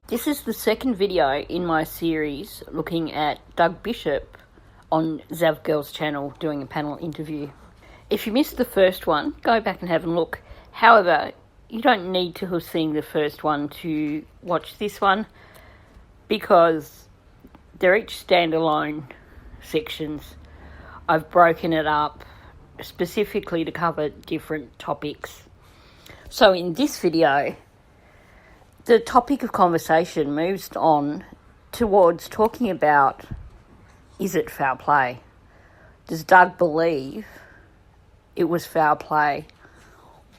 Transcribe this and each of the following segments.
This is the second video in my series looking at Doug Bishop on Zav Girl's channel doing a panel interview. If you missed the first one, go back and have a look. However, you don't need to have seen the first one to watch this one because they're each standalone sections. I've broken it up specifically to cover different topics. So in this video, the topic of conversation moves on towards talking about, is it foul play? Does Doug believe it was foul play,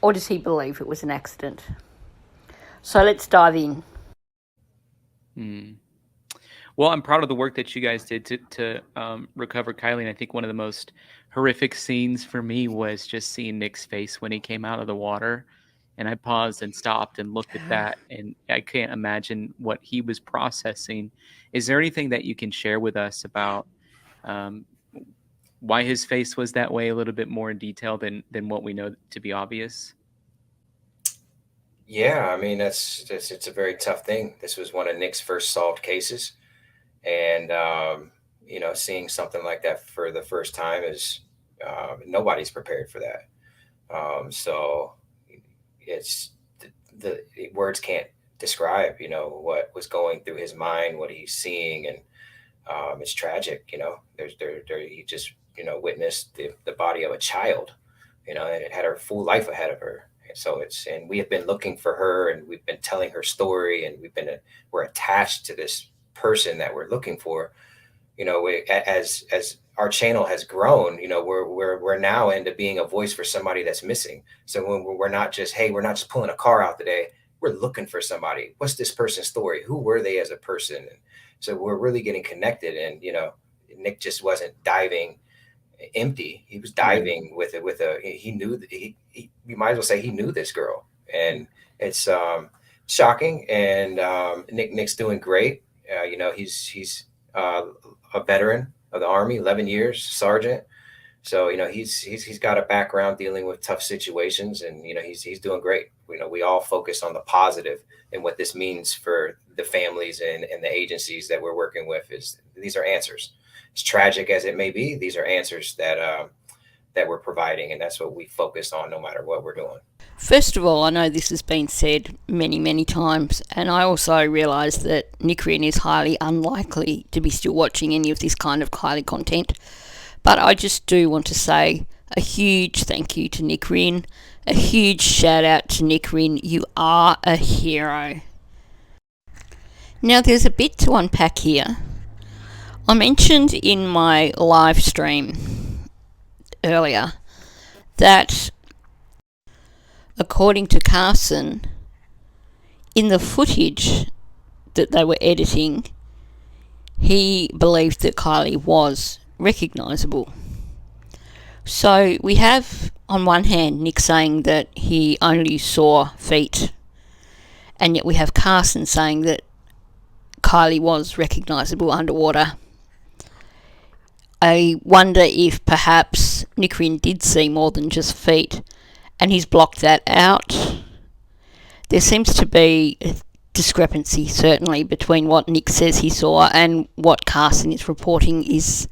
or does he believe it was an accident? So let's dive in. Well, I'm proud of the work that you guys did to recover Kiely, and I think one of the most horrific scenes for me was just seeing Nick's face when he came out of the water. And I paused and stopped and looked at that, and I can't imagine what he was processing. Is there anything that you can share with us about why his face was that way a little bit more in detail than what we know to be obvious? Yeah, I mean, it's a very tough thing. This was one of Nick's first solved cases. And, seeing something like that for the first time is nobody's prepared for that. So it's the words can't describe, what was going through his mind, what he's seeing. And it's tragic, he just, witnessed the body of a child, and it had her full life ahead of her. And we have been looking for her, and we've been telling her story, and we're attached to this person that we're looking for. As our channel has grown, we're now into being a voice for somebody that's missing. So when we're not just pulling a car out today, we're looking for somebody. What's this person's story? Who were they as a person? And so we're really getting connected. And Nick just wasn't diving empty. He was diving with he knew that we might as well say he knew this girl. And it's shocking. And Nick's doing great. He's a veteran of the Army, 11 years, sergeant. So he's got a background dealing with tough situations, and he's doing great. We all focus on the positive and what this means for the families and the agencies that we're working with. Is these are answers. As tragic as it may be, these are answers that we're providing, and that's what we focus on no matter what we're doing. First of all, I know this has been said many, many times, and I also realise that Nickrin is highly unlikely to be still watching any of this kind of Kiely content. But I just do want to say a huge thank you to Nickrin, a huge shout out to Nickrin. You are a hero. Now, there's a bit to unpack here. I mentioned in my live stream earlier that according to Carson, in the footage that they were editing, he believed that Kiely was recognisable. So we have, on one hand, Nick saying that he only saw feet, and yet we have Carson saying that Kiely was recognisable underwater. I wonder if perhaps Nickrin did see more than just feet, and he's blocked that out. There seems to be a discrepancy, certainly, between what Nick says he saw and what Carson is reporting is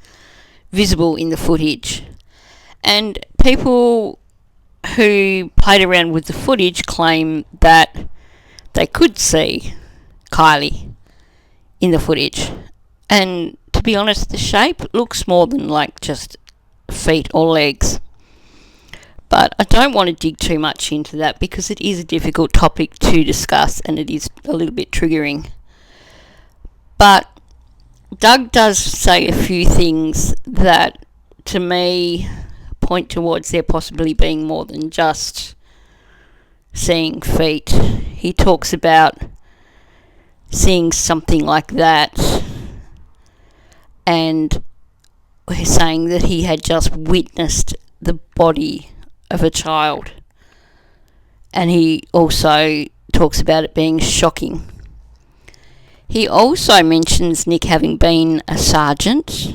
visible in the footage. And people who played around with the footage claim that they could see Kiely in the footage. And to be honest, the shape looks more than like just feet or legs. But I don't want to dig too much into that because it is a difficult topic to discuss and it is a little bit triggering. But Doug does say a few things that, to me, point towards there possibly being more than just seeing feet. He talks about seeing something like that, and he's saying that he had just witnessed the body of a child. And he also talks about it being shocking. He also mentions Nick having been a sergeant,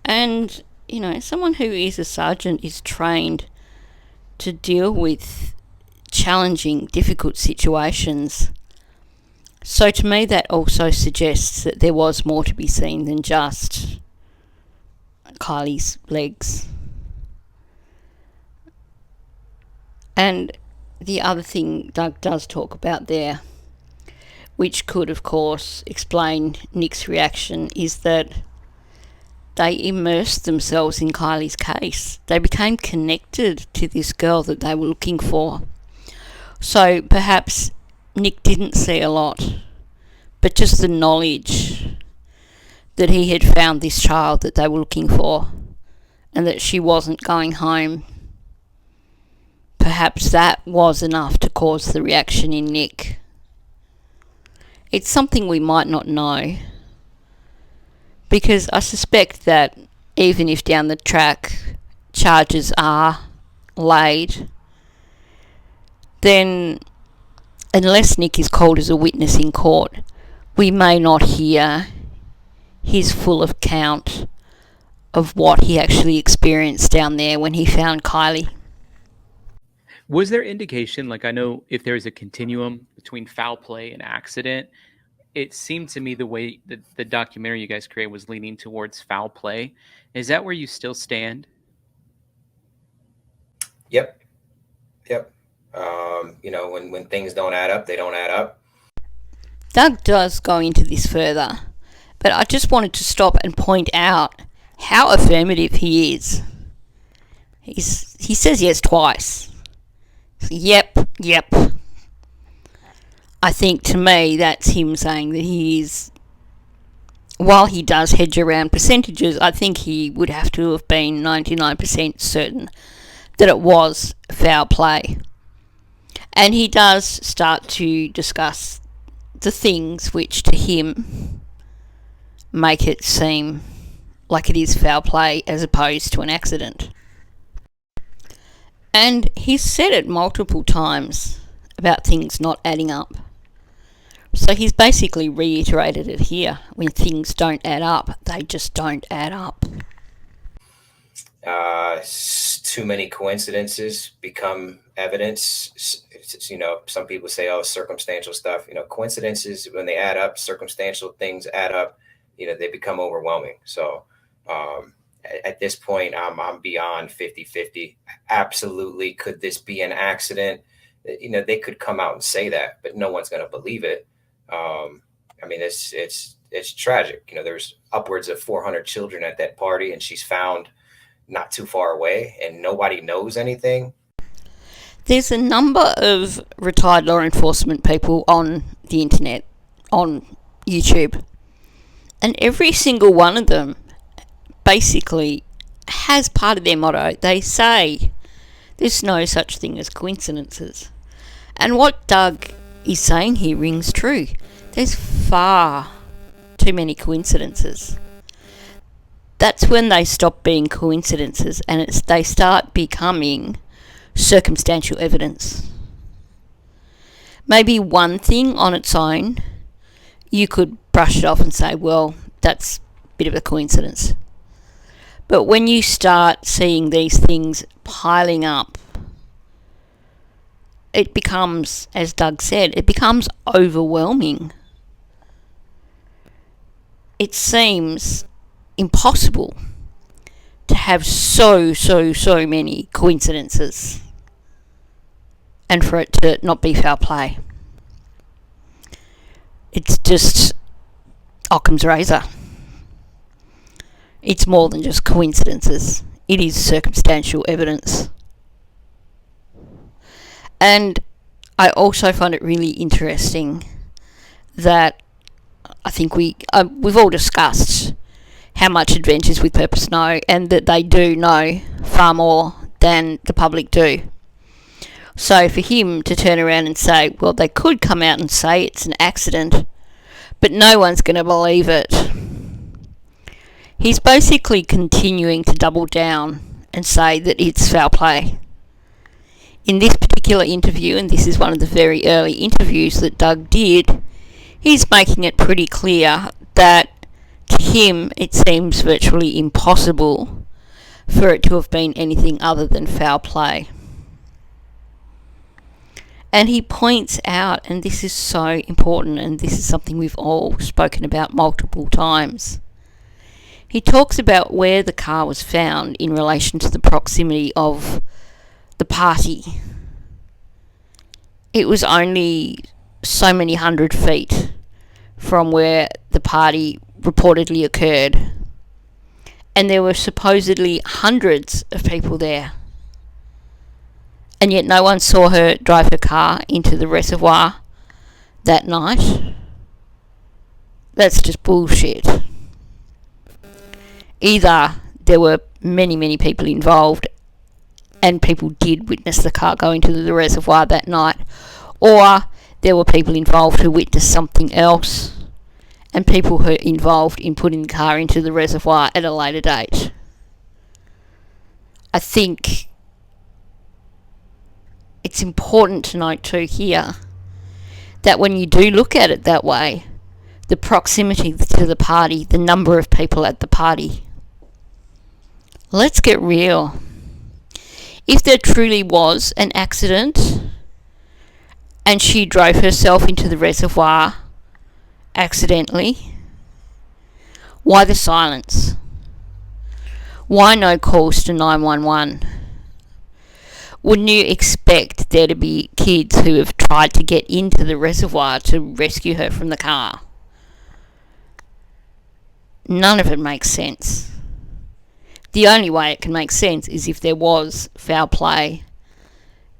and someone who is a sergeant is trained to deal with challenging, difficult situations. So to me, that also suggests that there was more to be seen than just Kylie's legs. And the other thing Doug does talk about there, which could, of course, explain Nick's reaction, is that they immersed themselves in Kylie's case. They became connected to this girl that they were looking for. So perhaps Nick didn't see a lot, but just the knowledge that he had found this child that they were looking for and that she wasn't going home, perhaps that was enough to cause the reaction in Nick. It's something we might not know, because I suspect that even if down the track charges are laid, then unless Nick is called as a witness in court, we may not hear his full account of what he actually experienced down there when he found Kiely. Was there indication, like, I know if there's a continuum between foul play and accident, it seemed to me the way that the documentary you guys created was leaning towards foul play. Is that where you still stand? Yep. When things don't add up, they don't add up. Doug does go into this further, but I just wanted to stop and point out how affirmative he is. He says yes twice. Yep. I think to me that's him saying that he is, while he does hedge around percentages, I think he would have to have been 99% certain that it was foul play. And he does start to discuss the things which to him make it seem like it is foul play as opposed to an accident. And he's said it multiple times about things not adding up. So he's basically reiterated it here. When things don't add up, they just don't add up. Too many coincidences become evidence. Some people say, oh, circumstantial stuff. Coincidences, when they add up, circumstantial things add up, they become overwhelming. So at this point, I'm beyond 50-50. Absolutely. Could this be an accident? They could come out and say that, but no one's going to believe it. It's tragic. There's upwards of 400 children at that party, and she's found not too far away, and nobody knows anything. There's a number of retired law enforcement people on the internet, on YouTube, and every single one of them basically has part of their motto. They say there's no such thing as coincidences. And what Doug is saying here rings true. There's far too many coincidences. That's when they stop being coincidences and they start becoming circumstantial evidence. Maybe one thing on its own, you could brush it off and say, well, that's a bit of a coincidence. But when you start seeing these things piling up, it becomes, as Doug said, it becomes overwhelming. It seems impossible to have so many coincidences and for it to not be foul play. It's just Occam's razor. It's more than just coincidences. It is circumstantial evidence. And I also find it really interesting that I think we've all discussed how much Adventures with Purpose know, and that they do know far more than the public do. So for him to turn around and say, well, they could come out and say it's an accident, but no one's going to believe it. He's basically continuing to double down and say that it's foul play. In this particular interview, and this is one of the very early interviews that Doug did, he's making it pretty clear that to him it seems virtually impossible for it to have been anything other than foul play. And he points out, and this is so important, and this is something we've all spoken about multiple times. He talks about where the car was found in relation to the proximity of the party. It was only so many 100 feet from where the party reportedly occurred. And there were supposedly hundreds of people there. And yet no one saw her drive her car into the reservoir that night. That's just bullshit. Either there were many, many people involved and people did witness the car go into the reservoir that night, or there were people involved who witnessed something else and people who were involved in putting the car into the reservoir at a later date. I think it's important to note too here that when you do look at it that way, the proximity to the party, the number of people at the party, let's get real. If there truly was an accident and she drove herself into the reservoir accidentally, why the silence? Why no calls to 911? Wouldn't you expect there to be kids who have tried to get into the reservoir to rescue her from the car? None of it makes sense. The only way it can make sense is if there was foul play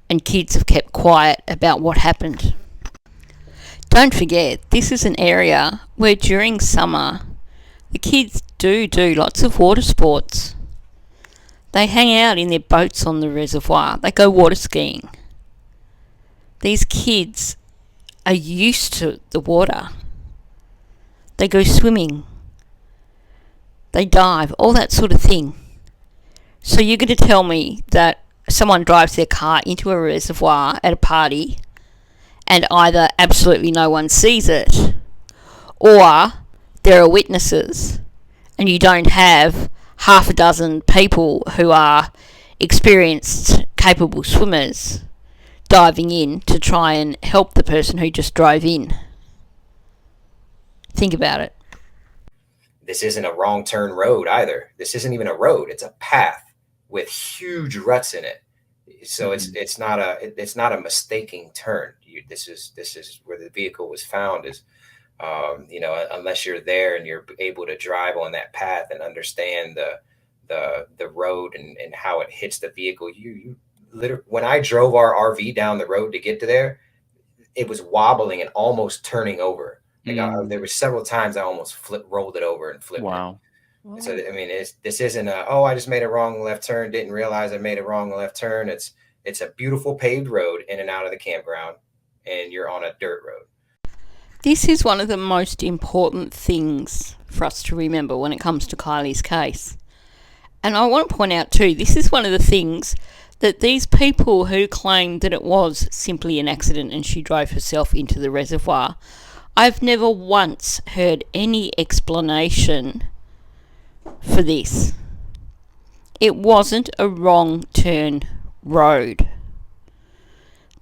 and kids have kept quiet about what happened. Don't forget, this is an area where during summer the kids do lots of water sports. They hang out in their boats on the reservoir. They go water skiing. These kids are used to the water. They go swimming. They dive, all that sort of thing. So you're going to tell me that someone drives their car into a reservoir at a party and either absolutely no one sees it, or there are witnesses and you don't have half a dozen people who are experienced, capable swimmers diving in to try and help the person who just drove in. Think about it. This isn't a wrong turn road either. This isn't even a road. It's a path with huge ruts in it. So it's not a mistaking turn. This is where the vehicle was found. Is unless you're there and you're able to drive on that path and understand the road and how it hits the vehicle. You literally, when I drove our RV down the road to get to there, it was wobbling and almost turning over. There were several times I almost rolled it over and flipped it. So I mean, this isn't I just made a wrong left turn, didn't realize I made a wrong left turn. It's a beautiful paved road in and out of the campground, and you're on a dirt road. This is one of the most important things for us to remember when it comes to Kiely's case. And I want to point out too, this is one of the things that these people who claim that it was simply an accident and she drove herself into the reservoir, I've never once heard any explanation for this. It wasn't a wrong turn road.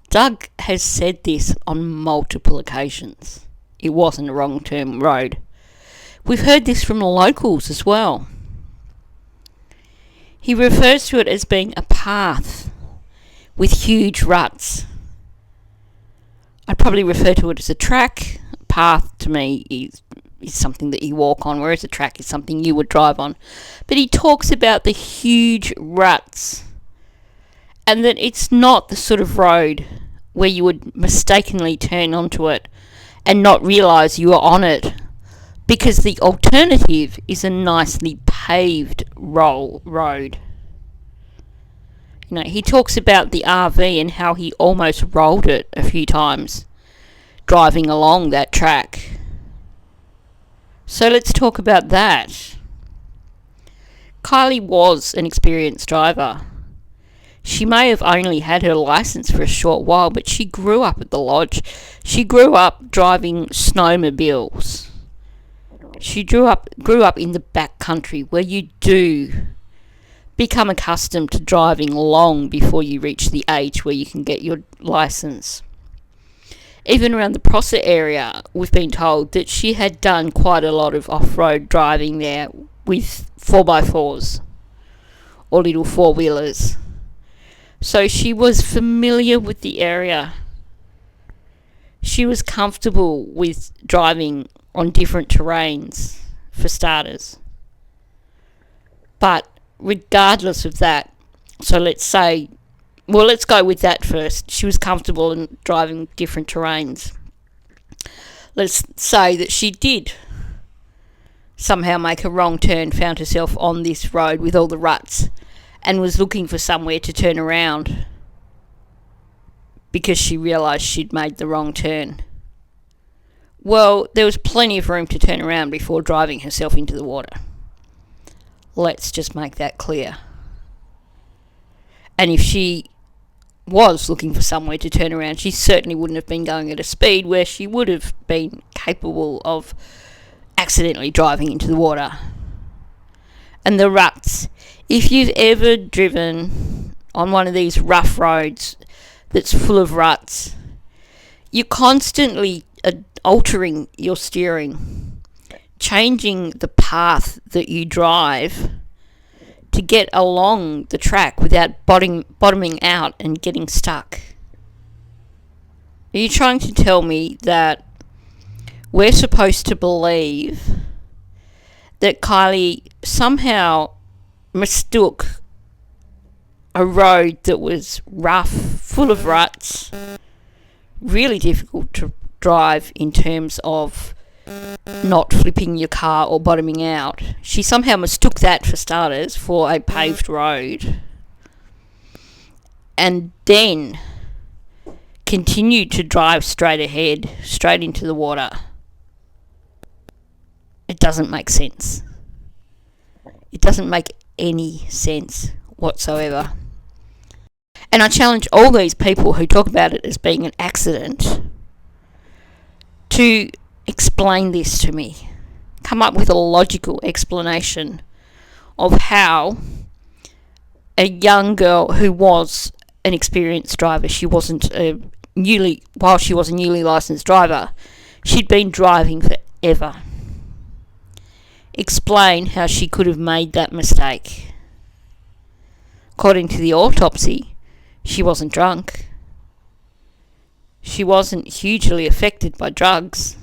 Doug has said this on multiple occasions. It wasn't a wrong turn road. We've heard this from locals as well. He refers to it as being a path with huge ruts. I'd probably refer to it as a track. A path to me is something that you walk on, whereas a track is something you would drive on. But he talks about the huge ruts and that it's not the sort of road where you would mistakenly turn onto it and not realise you are on it, because the alternative is a nicely paved road. He talks about the RV and how he almost rolled it a few times driving along that track. So let's talk about that. Kiely was an experienced driver. She may have only had her license for a short while, but she grew up at the lodge. She grew up driving snowmobiles. She grew up in the back country where you do become accustomed to driving long before you reach the age where you can get your license. Even around the Prosser area, we've been told that she had done quite a lot of off-road driving there with 4x4s or little four-wheelers. So she was familiar with the area. She was comfortable with driving on different terrains, for starters. But regardless of that, so let's go with that first. She was comfortable in driving different terrains. Let's say that she did somehow make a wrong turn, found herself on this road with all the ruts, and was looking for somewhere to turn around because she realised she'd made the wrong turn. Well, there was plenty of room to turn around before driving herself into the water. Let's just make that clear. And if she was looking for somewhere to turn around, she certainly wouldn't have been going at a speed where she would have been capable of accidentally driving into the water. And the ruts. If you've ever driven on one of these rough roads that's full of ruts, you're constantly altering your steering, changing the path that you drive to get along the track without bottoming out and getting stuck. Are you trying to tell me that we're supposed to believe that Kiely somehow mistook a road that was rough, full of ruts, really difficult to drive in terms of not flipping your car or bottoming out? She somehow mistook that, for starters, for a paved road, and then continued to drive straight ahead, straight into the water. It doesn't make sense. It doesn't make any sense whatsoever. And I challenge all these people who talk about it as being an accident to explain this to me. Come up with a logical explanation of how a young girl who was an experienced driver, while she was a newly licensed driver, she'd been driving forever. Explain how she could have made that mistake. According to the autopsy, she wasn't drunk. She wasn't hugely affected by drugs.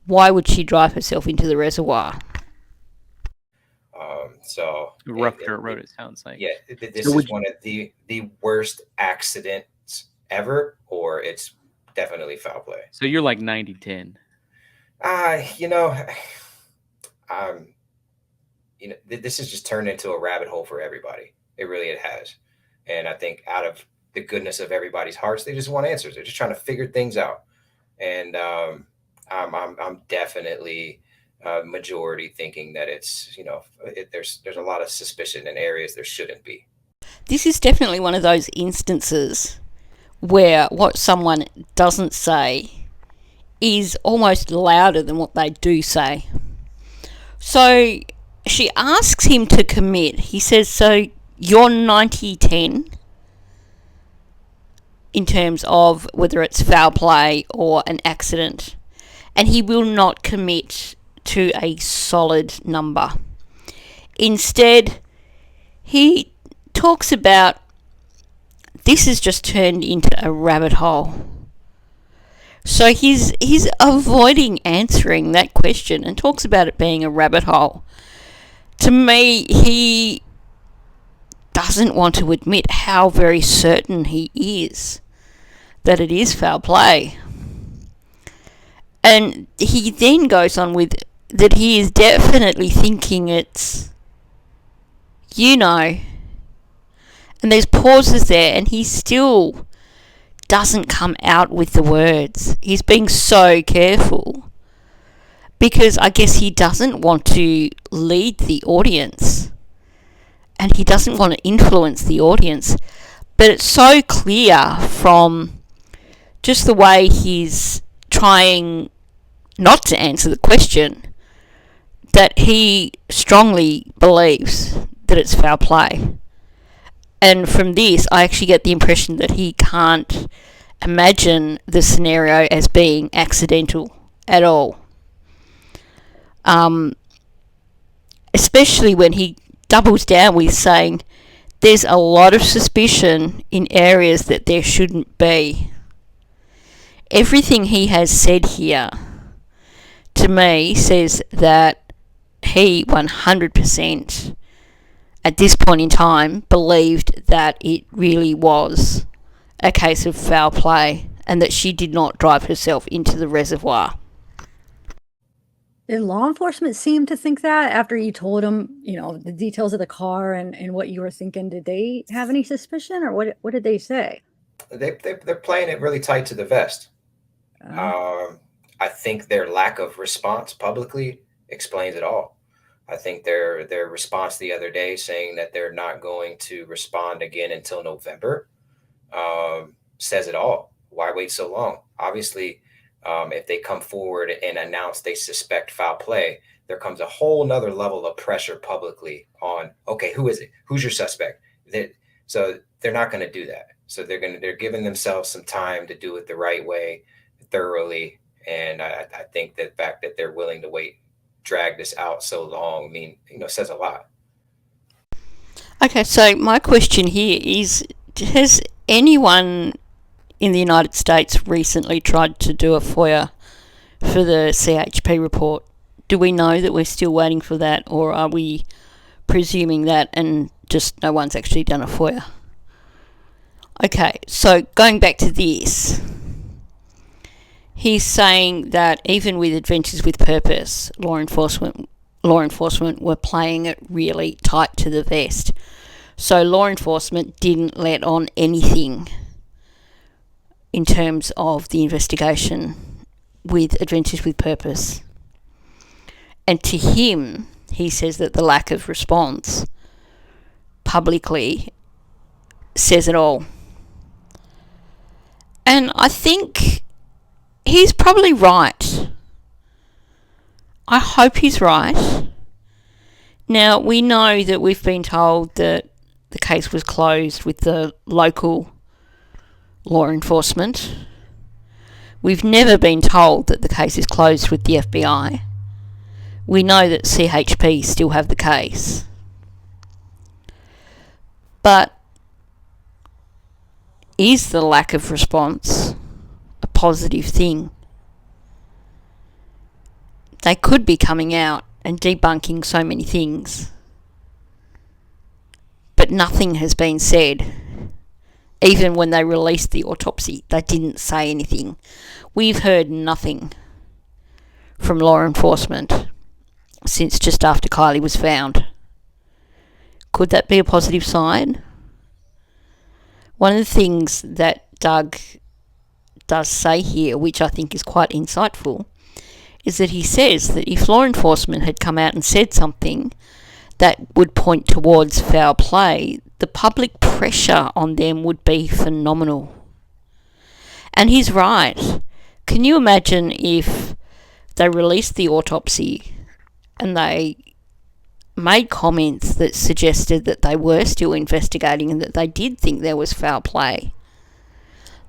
Why would she drive herself into the reservoir? Rough dirt road, it sounds like. Yeah, this is one of the worst accidents ever, or it's definitely foul play. So you're like 90-10. This has just turned into a rabbit hole for everybody. It has. And I think out of the goodness of everybody's hearts, they just want answers. They're just trying to figure things out. And I'm definitely majority thinking that it's, there's a lot of suspicion in areas there shouldn't be. This is definitely one of those instances where what someone doesn't say is almost louder than what they do say. So she asks him to commit. He says, so you're 90-10 in terms of whether it's foul play or an accident. And he will not commit to a solid number. Instead, he talks about this has just turned into a rabbit hole. So he's avoiding answering that question and talks about it being a rabbit hole. To me, he doesn't want to admit how very certain he is that it is foul play. And he then goes on with that he is definitely thinking it's, and there's pauses there, and he still doesn't come out with the words. He's being so careful because I guess he doesn't want to lead the audience and he doesn't want to influence the audience. But it's so clear from just the way he's trying not to answer the question that he strongly believes that it's foul play. And from this, I actually get the impression that he can't imagine the scenario as being accidental at all. Especially when he doubles down with saying there's a lot of suspicion in areas that there shouldn't be. Everything he has said here, to me, says that he 100% at this point in time believed that it really was a case of foul play and that she did not drive herself into the reservoir. Did law enforcement seem to think that after you told them, the details of the car and what you were thinking? Did they have any suspicion, or what did they say? They're playing it really tight to the vest. I think their lack of response publicly explains it all. I think their response the other day saying that they're not going to respond again until November says it all. Why wait so long? Obviously, if they come forward and announce they suspect foul play, there comes a whole nother level of pressure publicly on, okay, who is it? Who's your suspect? So they're not going to do that. So they're giving themselves some time to do it the right way, thoroughly. And I think the fact that they're willing to drag this out so long, says a lot. Okay, so my question here is, has anyone in the United States recently tried to do a FOIA for the CHP report? Do we know that we're still waiting for that, or are we presuming that and just no one's actually done a FOIA? Okay, so going back to this, he's saying that even with Adventures with Purpose, law enforcement were playing it really tight to the vest. So law enforcement didn't let on anything in terms of the investigation with Adventures with Purpose. And to him, he says that the lack of response publicly says it all. And I think he's probably right. I hope he's right. Now, we know that we've been told that the case was closed with the local law enforcement. We've never been told that the case is closed with the FBI. We know that CHP still have the case. But is the lack of response a positive thing? They could be coming out and debunking so many things, but nothing has been said. Even when they released the autopsy, they didn't say anything. We've heard nothing from law enforcement since just after Kiely was found. Could that be a positive sign? One of the things that Doug does say here, which I think is quite insightful, is that he says that if law enforcement had come out and said something that would point towards foul play, the public pressure on them would be phenomenal. And he's right. Can you imagine if they released the autopsy and they made comments that suggested that they were still investigating and that they did think there was foul play?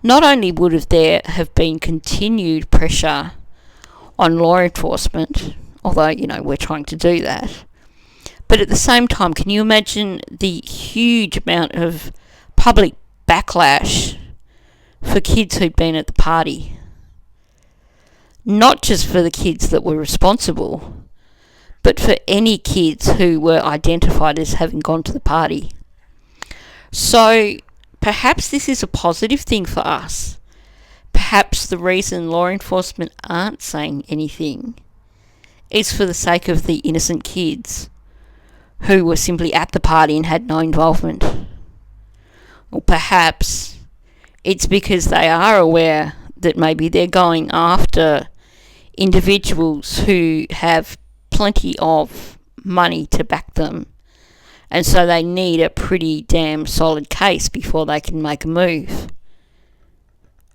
Not only would there have been continued pressure on law enforcement, although, we're trying to do that, but at the same time, can you imagine the huge amount of public backlash for kids who'd been at the party? Not just for the kids that were responsible, but for any kids who were identified as having gone to the party. So perhaps this is a positive thing for us. Perhaps the reason law enforcement aren't saying anything is for the sake of the innocent kids who were simply at the party and had no involvement. Or perhaps it's because they are aware that maybe they're going after individuals who have plenty of money to back them, and so they need a pretty damn solid case before they can make a move.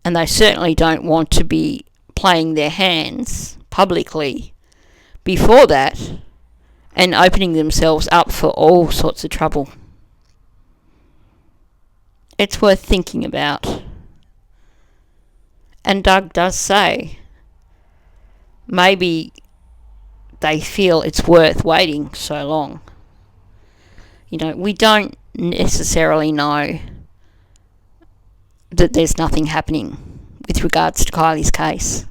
And they certainly don't want to be playing their hands publicly before that and opening themselves up for all sorts of trouble. It's worth thinking about. And Doug does say maybe they feel it's worth waiting so long. We don't necessarily know that there's nothing happening with regards to Kylie's case.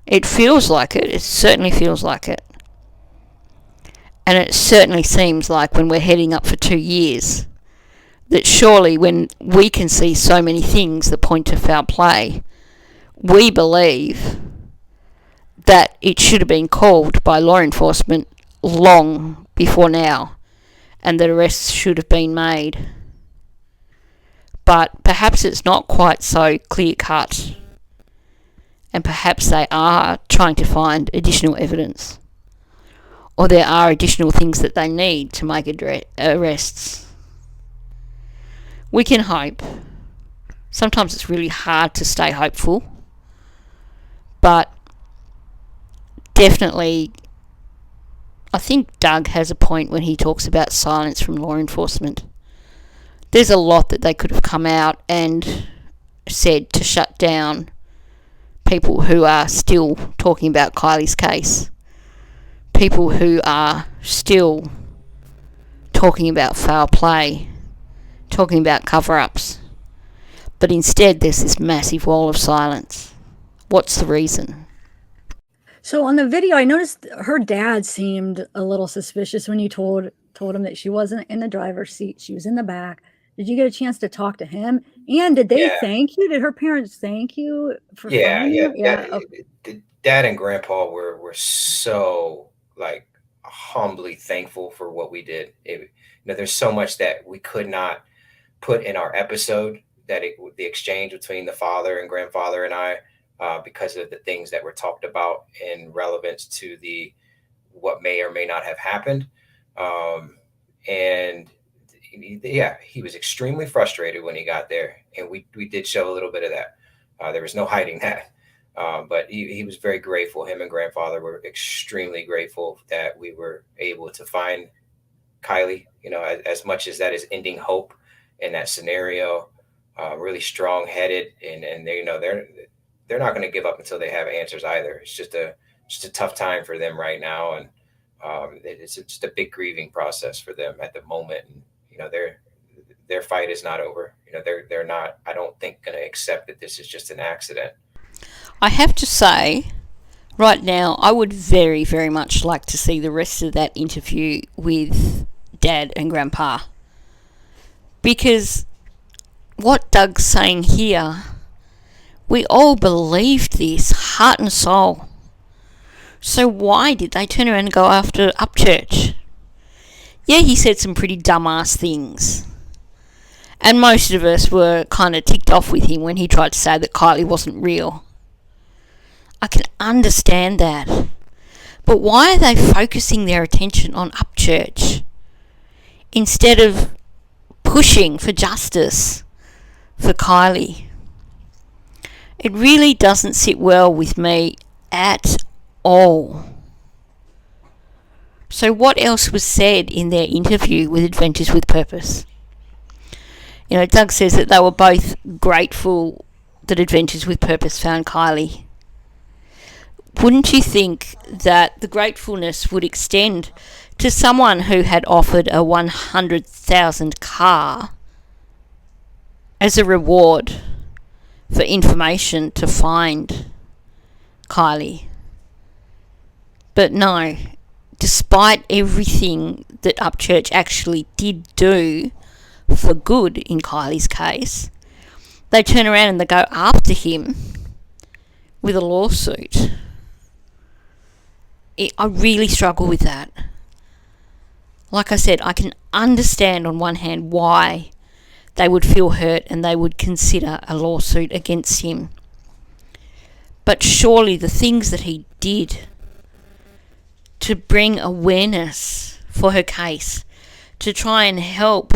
It feels like it. It certainly feels like it. And it certainly seems like when we're heading up for 2 years, that surely when we can see so many things that point to foul play, we believe that it should have been called by law enforcement long before now, and that arrests should have been made. But perhaps it's not quite so clear-cut, and perhaps they are trying to find additional evidence, or there are additional things that they need to make arrests. We can hope. Sometimes it's really hard to stay hopeful, but definitely I think Doug has a point when he talks about silence from law enforcement. There's a lot that they could have come out and said to shut down people who are still talking about Kylie's case. People who are still talking about foul play, talking about cover-ups. But instead there's this massive wall of silence. What's the reason? So on the video, I noticed her dad seemed a little suspicious when you told him that she wasn't in the driver's seat. She was in the back. Did you get a chance to talk to him? And did they thank you? Did her parents thank you for finding her? Yeah. Okay. Dad and Grandpa were so like humbly thankful for what we did. There's so much that we could not put in our episode, that the exchange between the father and grandfather and I, because of the things that were talked about in relevance to what may or may not have happened. And he was extremely frustrated when he got there, and we did show a little bit of that. There was no hiding that. But he was very grateful. Him and grandfather were extremely grateful that we were able to find Kiely, as much as that is ending hope in that scenario. Really strong-headed, and they're not going to give up until they have answers either. It's just a tough time for them right now, and it's just a big grieving process for them at the moment. And their fight is not over. They're not, I don't think, going to accept that this is just an accident. I have to say, right now, I would very, very much like to see the rest of that interview with Dad and Grandpa, because what Doug's saying here, we all believed this, heart and soul. So why did they turn around and go after Upchurch? Yeah, he said some pretty dumbass things. And most of us were kind of ticked off with him when he tried to say that Kiely wasn't real. I can understand that. But why are they focusing their attention on Upchurch instead of pushing for justice for Kiely? It really doesn't sit well with me at all. So what else was said in their interview with Adventures with Purpose? Doug says that they were both grateful that Adventures with Purpose found Kiely. Wouldn't you think that the gratefulness would extend to someone who had offered a $100,000 car as a reward for information to find Kiely? But no, despite everything that Upchurch actually did do for good in Kylie's case, they turn around and they go after him with a lawsuit. I really struggle with that. Like I said, I can understand on one hand why they would feel hurt and they would consider a lawsuit against him. But surely the things that he did to bring awareness for her case, to try and help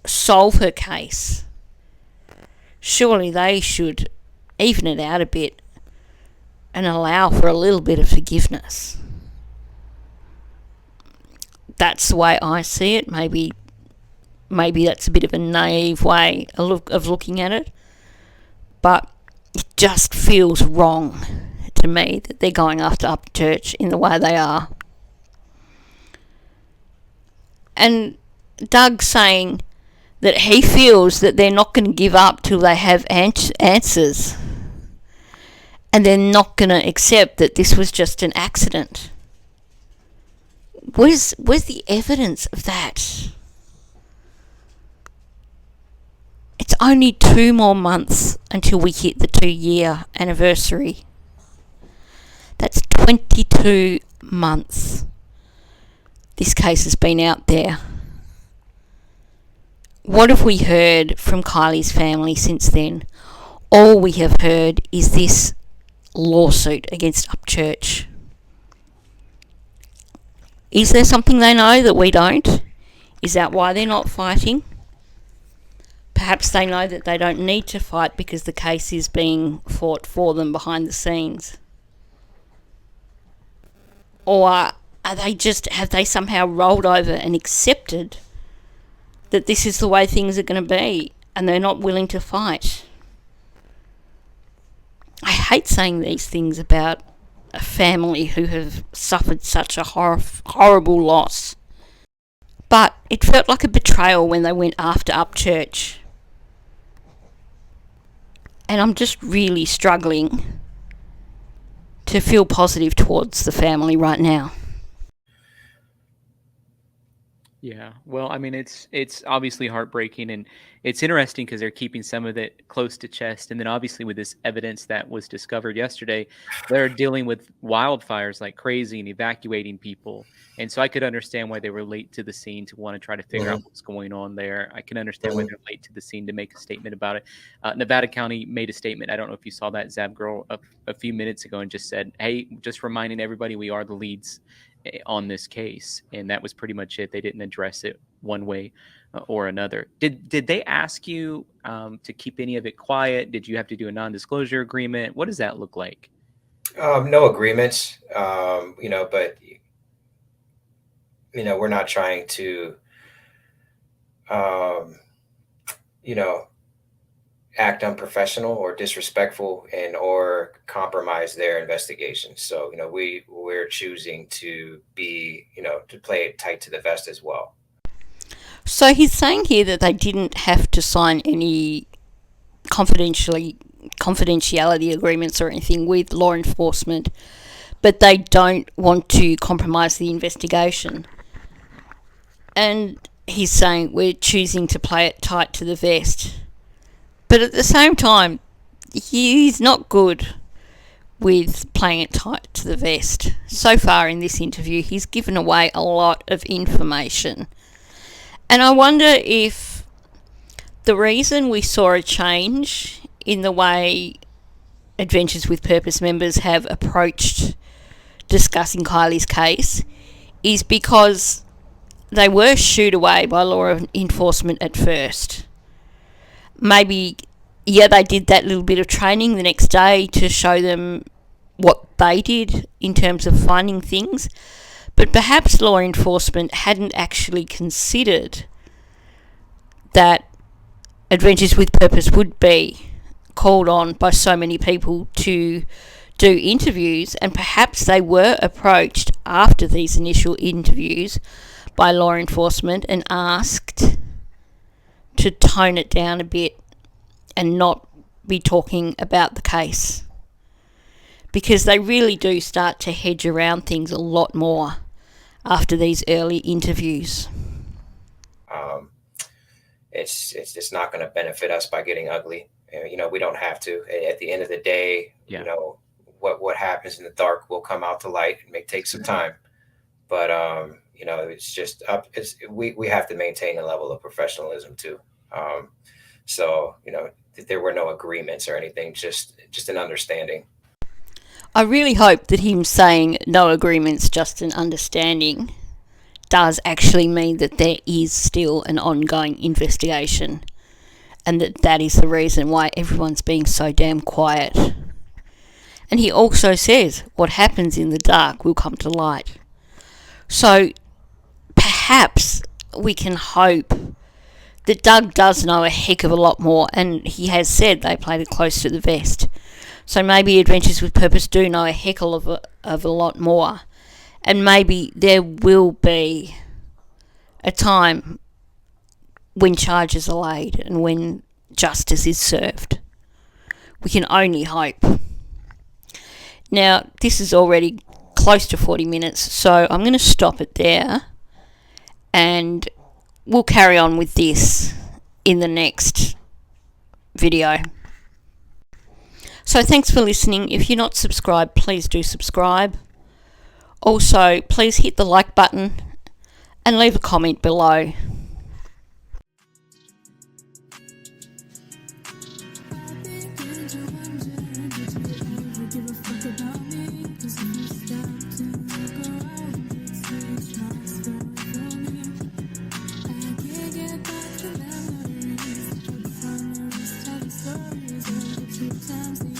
solve her case, surely they should even it out a bit and allow for a little bit of forgiveness. That's the way I see it. Maybe that's a bit of a naive way of looking at it. But it just feels wrong to me that they're going after Upchurch in the way they are. And Doug saying that he feels that they're not going to give up till they have answers, and they're not going to accept that this was just an accident. Where's the evidence of that? It's only 2 more months until we hit the 2-year anniversary. That's 22 months this case has been out there. What have we heard from Kylie's family since then? All we have heard is this lawsuit against Upchurch. Is there something they know that we don't? Is that why they're not fighting? Perhaps they know that they don't need to fight because the case is being fought for them behind the scenes. Or have they somehow rolled over and accepted that this is the way things are going to be and they're not willing to fight? I hate saying these things about a family who have suffered such a horrible loss. But it felt like a betrayal when they went after Upchurch. And I'm just really struggling to feel positive towards the family right now. Yeah, well, I mean, it's obviously heartbreaking, and it's interesting because they're keeping some of it close to chest, and then obviously with this evidence that was discovered yesterday, they're dealing with wildfires like crazy and evacuating people, and so I could understand why they were late to the scene to want to try to figure out what's going on there. I can understand why they're late to the scene to make a statement about it. Nevada County made a statement. I don't know if you saw that, Zav Girl, a few minutes ago, and just said, "Hey, just reminding everybody we are the leads on this case," and that was pretty much it. They didn't address it one way or another. Did they ask you to keep any of it quiet? Did you have to do a non-disclosure agreement? What does that look like? No agreements, but we're not trying to act unprofessional or disrespectful and or compromise their investigation. So we're choosing to be to play it tight to the vest as well. So he's saying here that they didn't have to sign any confidentiality agreements or anything with law enforcement, but they don't want to compromise the investigation. And he's saying we're choosing to play it tight to the vest. But at the same time, he's not good with playing it tight to the vest. So far in this interview, he's given away a lot of information. And I wonder if the reason we saw a change in the way Adventures with Purpose members have approached discussing Kylie's case is because they were shooed away by law enforcement at first. Maybe, they did that little bit of training the next day to show them what they did in terms of finding things, but perhaps law enforcement hadn't actually considered that Adventures with Purpose would be called on by so many people to do interviews, and perhaps they were approached after these initial interviews by law enforcement and asked to tone it down a bit and not be talking about the case, because they really do start to hedge around things a lot more after these early interviews. It's just not going to benefit us by getting ugly. We don't have to. At the end of the day, what happens in the dark will come out to light. It may take some time, but it's just up. We have to maintain a level of professionalism too. So there were no agreements or anything, just an understanding. I really hope that him saying no agreements, just an understanding, does actually mean that there is still an ongoing investigation, and that is the reason why everyone's being so damn quiet. And he also says what happens in the dark will come to light. So perhaps we can hope that Doug does know a heck of a lot more, and he has said they played it close to the vest. So maybe Adventures with Purpose do know a heck of a lot more. And maybe there will be a time when charges are laid and when justice is served. We can only hope. Now, this is already close to 40 minutes, so I'm going to stop it there, and we'll carry on with this in the next video. So thanks for listening. If you're not subscribed, please do subscribe. Also, please hit the like button and leave a comment below. Times